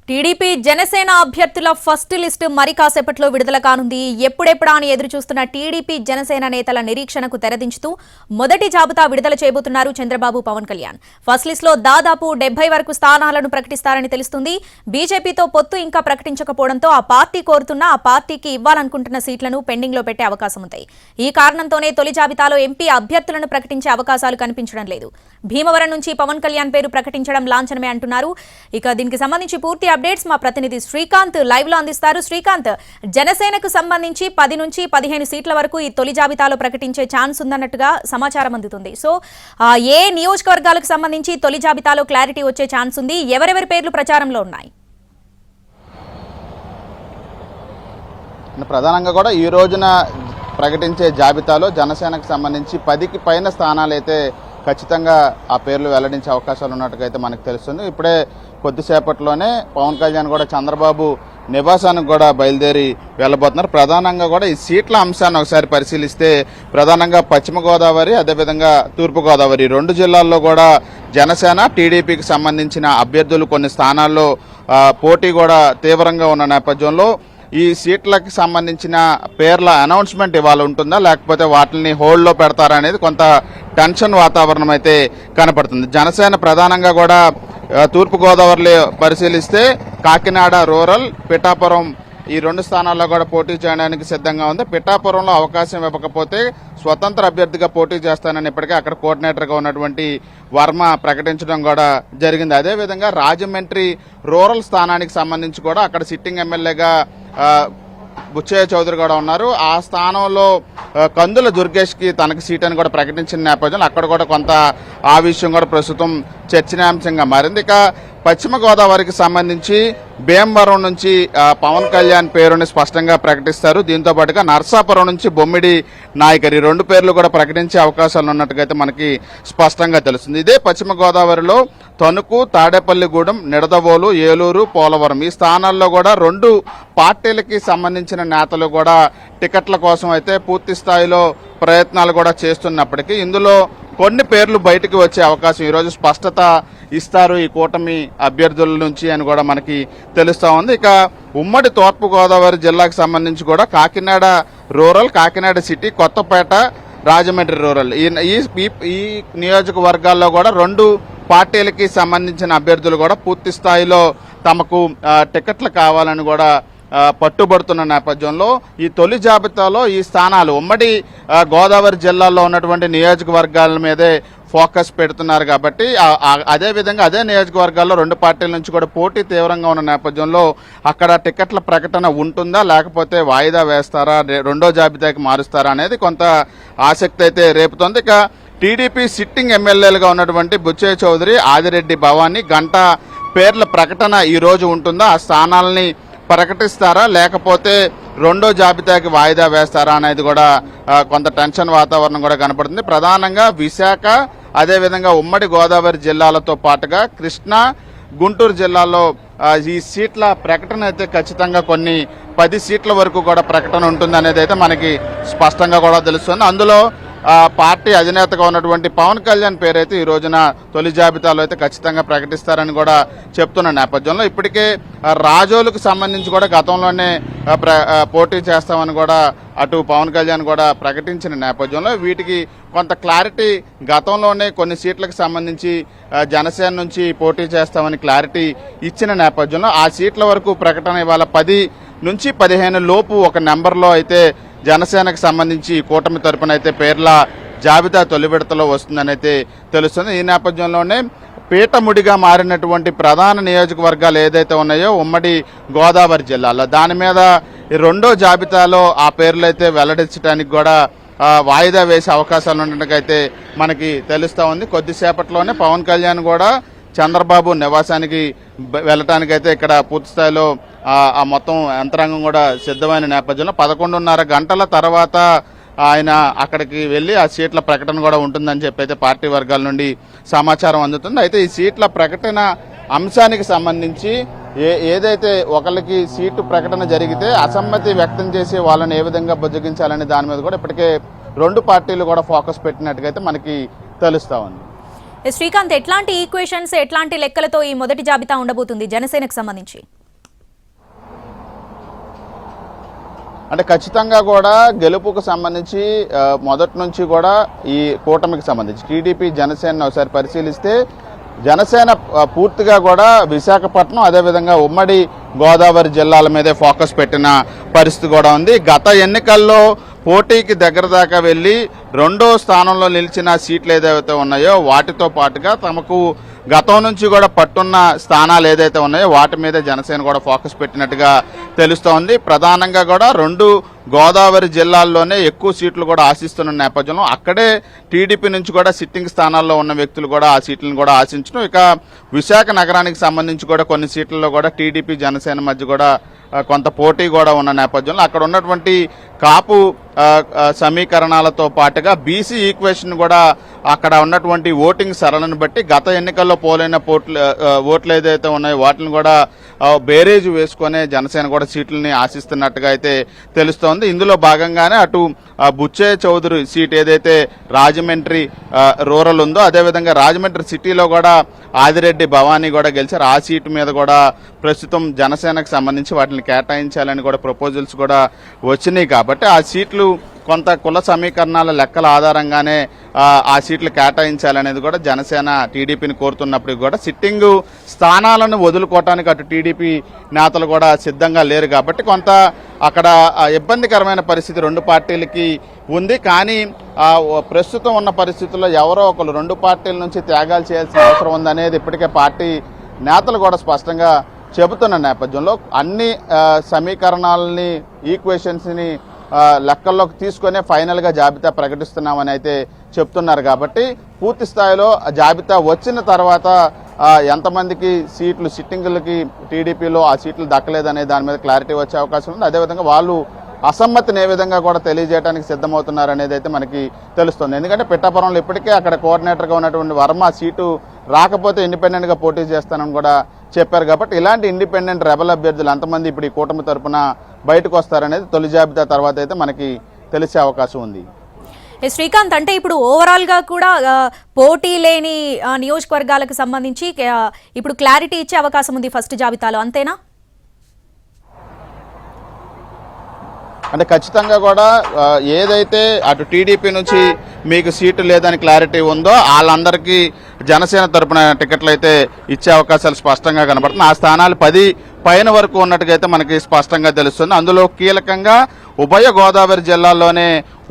TDP Janasena అభ్యర్థుల first list మరి కాసేపట్లో విడుదల కానుంది. ఎప్పుడెప్పుడా అని ఎదురు చూస్తున్న టీడీపీ జనసేన నేతల నిరీక్షణకు తెరదించుతూ మొదటి జాబితా విడుదల చేయబోతున్నారు చంద్రబాబు, పవన్ కళ్యాణ్. ఫస్ట్ లిస్ట్ లో దాదాపు 70 వరకు స్థానాలను ప్రకటిస్తారని తెలుస్తుంది. బీజేపీతో పొత్తు ఇంకా ప్రకటించకపోవడంతో ఆ పార్టీ కోరుతున్న, ఆ పార్టీకి ఇవ్వాలనుకుంటున్న సీట్లను పెండింగ్ లో పెట్టే అవకాశం ఉంది. ఈ కారణంతోనే తొలి జాబితాలో ఎంపీ అభ్యర్థులను ప్రకటించే అవకాశాలు కనిపించడం లేదు. భీమవరం నుంచి పవన్ కళ్యాణ్ పేరు ప్రకటించడం లాంఛనమే అంటున్నారు. ఇక దీనికి సంబంధించి పూర్తి అప్డేట్స్ మా ప్రతినిధి శ్రీకాంత్ లైవ్ లో అందిస్తారు. శ్రీకాంత్, జనసేనకు సంబంధించి 10 నుంచి 15 సీట్ల వరకు ఈ తొలి జాబితాలో ప్రకటించే ఛాన్స్ ఉందన్నట్టుగా సమాచారం అందుతుంది. సో ఏ నియోజకవర్గాలకు సంబంధించి తొలి జాబితాలో క్లారిటీ వచ్చే ఛాన్స్ ఉంది? ఎవరెవరి పేర్లు ప్రచారంలో ఉన్నాయి? ప్రధానంగా కూడా ఈ రోజున ప్రకటించే జాబితాలో జనసేనకు సంబంధించి 10కి పైన స్థానాలు అయితే ఖచ్చితంగా ఆ పేర్లు వెల్లడించే అవకాశాలు ఉన్నట్టుగా అయితే మనకు తెలుస్తుంది. ఇప్పుడే కొద్దిసేపట్లోనే పవన్ కళ్యాణ్ కూడా చంద్రబాబు నివాసానికి కూడా బయలుదేరి వెళ్ళబోతున్నారు. ప్రధానంగా కూడా ఈ సీట్ల అంశాన్ని ఒకసారి పరిశీలిస్తే ప్రధానంగా పశ్చిమ గోదావరి, అదేవిధంగా తూర్పు గోదావరి 2 జిల్లాల్లో కూడా జనసేన, టీడీపీకి సంబంధించిన అభ్యర్థులు కొన్ని స్థానాల్లో పోటీ కూడా తీవ్రంగా ఉన్న నేపథ్యంలో ఈ సీట్లకు సంబంధించిన పేర్ల అనౌన్స్మెంట్ ఇవాళ ఉంటుందా, లేకపోతే వాటిని హోల్డ్లో పెడతారా అనేది కొంత టెన్షన్ వాతావరణం అయితే కనపడుతుంది. జనసేన ప్రధానంగా కూడా తూర్పుగోదావరిలో పరిశీలిస్తే కాకినాడ రూరల్, పిఠాపురం ఈ 2 స్థానాల్లో కూడా పోటీ చేయడానికి సిద్ధంగా ఉంది. పిఠాపురంలో అవకాశం ఇవ్వకపోతే స్వతంత్ర అభ్యర్థిగా పోటీ చేస్తానని ఇప్పటికే అక్కడ కోఆర్డినేటర్గా ఉన్నటువంటి వర్మ ప్రకటించడం కూడా జరిగింది. అదేవిధంగా రాజమండ్రి రూరల్ స్థానానికి సంబంధించి కూడా అక్కడ సిట్టింగ్ ఎమ్మెల్యేగా బుచ్చయ్య చౌదరి కూడా ఉన్నారు. ఆ స్థానంలో కందుల దుర్గేష్కి తనకి సీట్ అని కూడా ప్రకటించిన నేపథ్యంలో అక్కడ కూడా కొంత ఆ విషయం కూడా ప్రస్తుతం చర్చనీయాంశంగా మారింది. ఇక పశ్చిమ గోదావరికి సంబంధించి భీమవరం నుంచి పవన్ కళ్యాణ్ పేరుని స్పష్టంగా ప్రకటిస్తారు. దీంతో పాటుగా నర్సాపురం నుంచి బొమ్మిడి నాయకర్, ఈ 2 పేర్లు కూడా ప్రకటించే అవకాశాలు ఉన్నట్టుగా మనకి స్పష్టంగా తెలుస్తుంది. ఇదే పశ్చిమ గోదావరిలో తణుకు, తాడేపల్లిగూడెం, నిడదవోలు, ఏలూరు, పోలవరం ఈ స్థానాల్లో కూడా 2 పార్టీలకి సంబంధించిన నేతలు కూడా టికెట్ల కోసం అయితే పూర్తి స్థాయిలో ప్రయత్నాలు కూడా చేస్తున్నప్పటికీ ఇందులో కొన్ని పేర్లు బయటకు వచ్చే అవకాశం ఈరోజు స్పష్టత ఇస్తారు ఈ కూటమి అభ్యర్థుల నుంచి అని కూడా మనకి తెలుస్తూ ఉంది. ఇక ఉమ్మడి తూర్పు గోదావరి జిల్లాకు సంబంధించి కూడా Kakinada rural, Kakinada city, Kothapeta, Rajahmundry rural ఈ నియోజకవర్గాల్లో కూడా 2 పార్టీలకి సంబంధించిన అభ్యర్థులు కూడా పూర్తి స్థాయిలో తమకు టికెట్లు కావాలని కూడా పట్టుబడుతున్న నేపథ్యంలో ఈ తొలి జాబితాలో ఈ స్థానాలు ఉమ్మడి గోదావరి జిల్లాలో ఉన్నటువంటి నియోజకవర్గాల మీదే ఫోకస్ పెడుతున్నారు. కాబట్టి అదేవిధంగా అదే నియోజకవర్గాల్లో 2 పార్టీల నుంచి కూడా పోటీ తీవ్రంగా ఉన్న నేపథ్యంలో అక్కడ టికెట్ల ప్రకటన ఉంటుందా, లేకపోతే వాయిదా వేస్తారా, రెండో జాబితాకి మారుస్తారా అనేది కొంత ఆసక్తి అయితే రేపుతోంది. ఇక టీడీపీ సిట్టింగ్ ఎమ్మెల్యేలుగా ఉన్నటువంటి బుచ్చయ్య చౌదరి, ఆదిరెడ్డి భవానీ, గంట పేర్ల ప్రకటన ఈ రోజు ఉంటుందా, ఆ స్థానాలని ప్రకటిస్తారా, లేకపోతే రెండో జాబితాకి వాయిదా వేస్తారా అనేది కూడా కొంత టెన్షన్ వాతావరణం కూడా కనపడుతుంది. ప్రధానంగా విశాఖ, అదేవిధంగా ఉమ్మడి గోదావరి జిల్లాలతో పాటుగా కృష్ణా, గుంటూరు జిల్లాలో ఈ సీట్ల ప్రకటన అయితే ఖచ్చితంగా కొన్ని 10 సీట్ల వరకు కూడా ప్రకటన ఉంటుంది అనేది అయితే మనకి స్పష్టంగా కూడా తెలుస్తుంది. అందులో పార్టీ అధినేతగా ఉన్నటువంటి పవన్ కళ్యాణ్ పేరైతే ఈ రోజున తొలి జాబితాలో అయితే ఖచ్చితంగా ప్రకటిస్తారని కూడా చెప్తున్న నేపథ్యంలో ఇప్పటికే రాజోలకు సంబంధించి కూడా గతంలోనే పోటీ చేస్తామని కూడా అటు పవన్ కళ్యాణ్ కూడా ప్రకటించిన నేపథ్యంలో వీటికి కొంత క్లారిటీ గతంలోనే కొన్ని సీట్లకు సంబంధించి జనసేన నుంచి పోటీ చేస్తామని క్లారిటీ ఇచ్చిన నేపథ్యంలో ఆ సీట్ల వరకు ప్రకటన ఇవాళ 10 నుంచి 15 లోపు ఒక నెంబర్లో అయితే జనసేనకు సంబంధించి కూటమి తరపున అయితే పేర్ల జాబితా తొలి విడతలో వస్తుందని అయితే తెలుస్తుంది. ఈ నేపథ్యంలోనే పీఠముడిగా మారినటువంటి ప్రధాన నియోజకవర్గాలు ఏదైతే ఉన్నాయో ఉమ్మడి గోదావరి జిల్లాలో దాని మీద రెండో జాబితాలో ఆ పేర్లు అయితే వెల్లడించడానికి కూడా వాయిదా వేసే అవకాశాలు ఉన్నట్టుగా మనకి తెలుస్తూ ఉంది. కొద్దిసేపట్లోనే పవన్ కళ్యాణ్ కూడా చంద్రబాబు నివాసానికి వెళ్ళటానికైతే ఇక్కడ పూర్తి స్థాయిలో ఆ మొత్తం యంత్రాంగం కూడా సిద్ధమైన నేపథ్యంలో 11:30 గంటల తర్వాత ఆయన అక్కడికి వెళ్ళి ఆ సీట్ల ప్రకటన కూడా ఉంటుందని చెప్పి అయితే పార్టీ వర్గాల నుండి సమాచారం అందుతుంది. అయితే ఈ సీట్ల ప్రకటన అంశానికి సంబంధించి ఏదైతే ఒకరికి సీటు ప్రకటన జరిగితే అసమ్మతి వ్యక్తం చేసి వాళ్ళని ఏ విధంగా బుజ్జగించాలనే దాని మీద కూడా ఇప్పటికే 2 పార్టీలు కూడా ఫోకస్ పెట్టినట్టుగా మనకి తెలుస్తా ఉంది. శ్రీకాంత్, ఎట్లాంటి ఈక్వేషన్స్, ఎట్లాంటి లెక్కలతో ఈ మొదటి జాబితా ఉండబోతుంది జనసేనకు సంబంధించి? అంటే ఖచ్చితంగా కూడా గెలుపుకు సంబంధించి మొదటి నుంచి కూడా ఈ కూటమికి సంబంధించి టీడీపీ జనసేన ఒకసారి పరిశీలిస్తే జనసేన పూర్తిగా కూడా విశాఖపట్నం అదేవిధంగా ఉమ్మడి గోదావరి జిల్లాల మీదే ఫోకస్ పెట్టిన పరిస్థితి కూడా ఉంది. గత ఎన్నికల్లో పోటీకి దగ్గర దాకా వెళ్ళి 2వ స్థానంలో నిలిచిన సీట్లు ఏదైతే ఉన్నాయో వాటితో పాటుగా తమకు గతం నుంచి కూడా పట్టున్న స్థానాలు ఏదైతే ఉన్నాయో వాటి మీద జనసేన కూడా ఫోకస్ పెట్టినట్టుగా తెలుస్తోంది. ప్రధానంగా కూడా 2 గోదావరి జిల్లాల్లోనే ఎక్కువ సీట్లు కూడా ఆశిస్తున్న నేపథ్యంలో అక్కడే టీడీపీ నుంచి కూడా సిట్టింగ్ స్థానాల్లో ఉన్న వ్యక్తులు కూడా ఆ సీట్లను కూడా ఆశించడం. ఇక విశాఖ నగరానికి సంబంధించి కూడా కొన్ని సీట్లలో కూడా టీడీపీ జనసేన మధ్య కూడా కొంత పోటీ కూడా ఉన్న నేపథ్యంలో అక్కడ ఉన్నటువంటి కాపు సమీకరణాలతో పాటుగా బీసీ ఈక్వేషన్ కూడా అక్కడ ఉన్నటువంటి ఓటింగ్ సరళను బట్టి గత ఎన్నికల్లో పోలైన ఓట్లు ఏదైతే ఉన్నాయో వాటిని కూడా బేరేజ్ వేసుకునే జనసేన కూడా సీట్లని ఆశిస్తున్నట్టుగా అయితే తెలుస్తోంది. ఇందులో భాగంగానే అటు బుచ్చయ్య చౌదరి సీట్ ఏదైతే రాజమండ్రి రూరల్ ఉందో అదేవిధంగా రాజమండ్రి సిటీలో కూడా ఆదిరెడ్డి భవానీ కూడా గెలిచారు. ఆ సీటు మీద కూడా ప్రస్తుతం జనసేనకు సంబంధించి వాటిని కేటాయించాలని కూడా ప్రపోజల్స్ కూడా వచ్చినాయి. కాబట్టి ఆ సీట్లు కొంత కుల సమీకరణాల లెక్కల ఆధారంగానే ఆ సీట్లు కేటాయించాలనేది కూడా జనసేన టీడీపీని కోరుతున్నప్పటికీ కూడా సిట్టింగు స్థానాలను వదులుకోవటానికి అటు టీడీపీ నేతలు కూడా సిద్ధంగా లేరు. కాబట్టి కొంత అక్కడ ఇబ్బందికరమైన పరిస్థితి 2 పార్టీలకి ఉంది. కానీ ప్రస్తుతం ఉన్న పరిస్థితుల్లో ఎవరో ఒకరు 2 పార్టీల నుంచి త్యాగాలు చేయాల్సిన అవసరం ఉందనేది ఇప్పటికే పార్టీ నేతలు కూడా స్పష్టంగా చెబుతున్న నేపథ్యంలో అన్ని సమీకరణాలని ఈక్వేషన్స్ని లెక్కల్లోకి తీసుకునే ఫైనల్గా జాబితా ప్రకటిస్తున్నామని అయితే చెప్తున్నారు. కాబట్టి పూర్తి స్థాయిలో జాబితా వచ్చిన తర్వాత ఎంతమందికి సీట్లు సిట్టింగులకి టీడీపీలో ఆ సీట్లు దక్కలేదనే దాని మీద క్లారిటీ వచ్చే అవకాశం ఉంది. అదేవిధంగా వాళ్ళు అసమ్మతిని ఏ విధంగా కూడా తెలియజేయడానికి సిద్ధమవుతున్నారు అనేది అయితే మనకి తెలుస్తుంది. ఎందుకంటే పిఠాపురంలో ఇప్పటికే అక్కడ కోఆర్డినేటర్గా ఉన్నటువంటి వర్మ సీటు రాకపోతే ఇండిపెండెంట్గా పోటీ చేస్తానని కూడా చెప్పారు. కాబట్టి ఇలాంటి ఇండిపెండెంట్ రెబల్ అభ్యర్థులు ఎంతమంది ఇప్పుడు ఈ కూటమి తరఫున బయటకు వస్తారనేది తొలి జాబితా తర్వాత అయితే మనకి తెలిసే అవకాశం ఉంది. శ్రీకాంత్, అంటే ఇప్పుడు ఓవరాల్ గా కూడా పోటీ లేని నియోజకవర్గాలకు సంబంధించి ఇప్పుడు క్లారిటీ ఇచ్చే అవకాశం ఉంది ఫస్ట్ జాబితాలో, అంతేనా? అంటే ఖచ్చితంగా కూడా ఏదైతే అటు టీడీపీ నుంచి మీకు సీటు లేదని క్లారిటీ ఉందో వాళ్ళందరికీ జనసేన తరపున టికెట్లు అయితే ఇచ్చే అవకాశాలు స్పష్టంగా కనబడుతున్నాయి. ఆ స్థానాలు 10 పైన వరకు ఉన్నట్టుగా అయితే మనకి స్పష్టంగా తెలుస్తుంది. అందులో కీలకంగా ఉభయ గోదావరి జిల్లాల్లోనే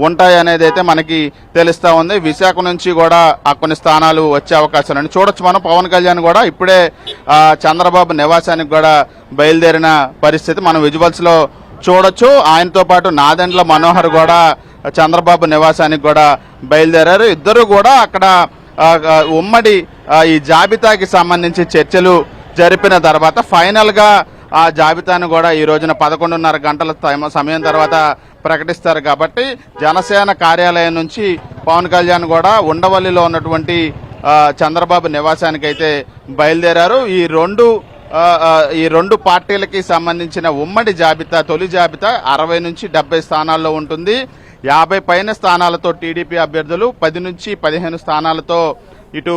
ఉంటాయి అనేది అయితే మనకి తెలుస్తూ ఉంది. విశాఖ నుంచి కూడా కొన్ని స్థానాలు వచ్చే అవకాశాలు చూడొచ్చు. మనం పవన్ కళ్యాణ్ కూడా ఇప్పుడే చంద్రబాబు నివాసానికి కూడా బయలుదేరిన పరిస్థితి మనం విజువల్స్లో చూడొచ్చు. ఆయనతో పాటు నాదెండ్ల మనోహర్ కూడా చంద్రబాబు నివాసానికి కూడా బయలుదేరారు. ఇద్దరు కూడా అక్కడ ఉమ్మడి ఈ జాబితాకి సంబంధించి చర్చలు జరిపిన తర్వాత ఫైనల్గా ఆ జాబితాను కూడా ఈ రోజున 11:30 గంటల సమయం తర్వాత ప్రకటిస్తారు. కాబట్టి జనసేన కార్యాలయం నుంచి పవన్ కళ్యాణ్ కూడా ఉండవల్లిలో ఉన్నటువంటి చంద్రబాబు నివాసానికి అయితే బయలుదేరారు. ఈ రెండు పార్టీలకి సంబంధించిన ఉమ్మడి జాబితా తొలి జాబితా 60 నుంచి 70 స్థానాల్లో ఉంటుంది. 50 పైన స్థానాలతో టీడీపీ అభ్యర్థులు, 10 నుంచి 15 స్థానాలతో ఇటు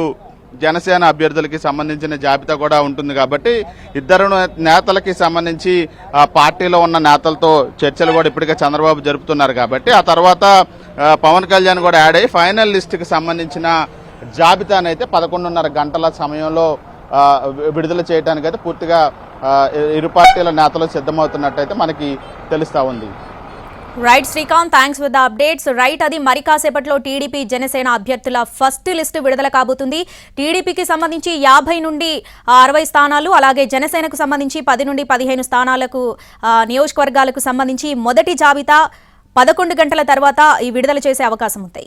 జనసేన అభ్యర్థులకి సంబంధించిన జాబితా కూడా ఉంటుంది. కాబట్టి ఇద్దరు నేతలకి సంబంధించి ఆ పార్టీలో ఉన్న నేతలతో చర్చలు కూడా ఇప్పటికే చంద్రబాబు జరుపుతున్నారు. కాబట్టి ఆ తర్వాత పవన్ కళ్యాణ్ కూడా యాడ్ అయ్యి ఫైనల్ లిస్టుకి సంబంధించిన జాబితానైతే 11:30 గంటల సమయంలో విడుదల చేయడానికైతే పూర్తిగా ఇరు పార్టీల నేతలు సిద్ధమవుతున్నట్టయితే మనకి తెలుస్తా ఉంది. Right Srikanth, thanks for the updates. Right, అది మరి కాసేపట్లో టీడీపీ జనసేన అభ్యర్థుల ఫస్ట్ లిస్టు విడుదల కాబోతుంది. టీడీపీకి సంబంధించి 50 నుండి 60 స్థానాలు, అలాగే జనసేనకు సంబంధించి 10 నుండి 15 స్థానాలకు నియోజకవర్గాలకు సంబంధించి మొదటి జాబితా 11 గంటల తర్వాత ఈ విడుదల చేసే అవకాశం ఉంది.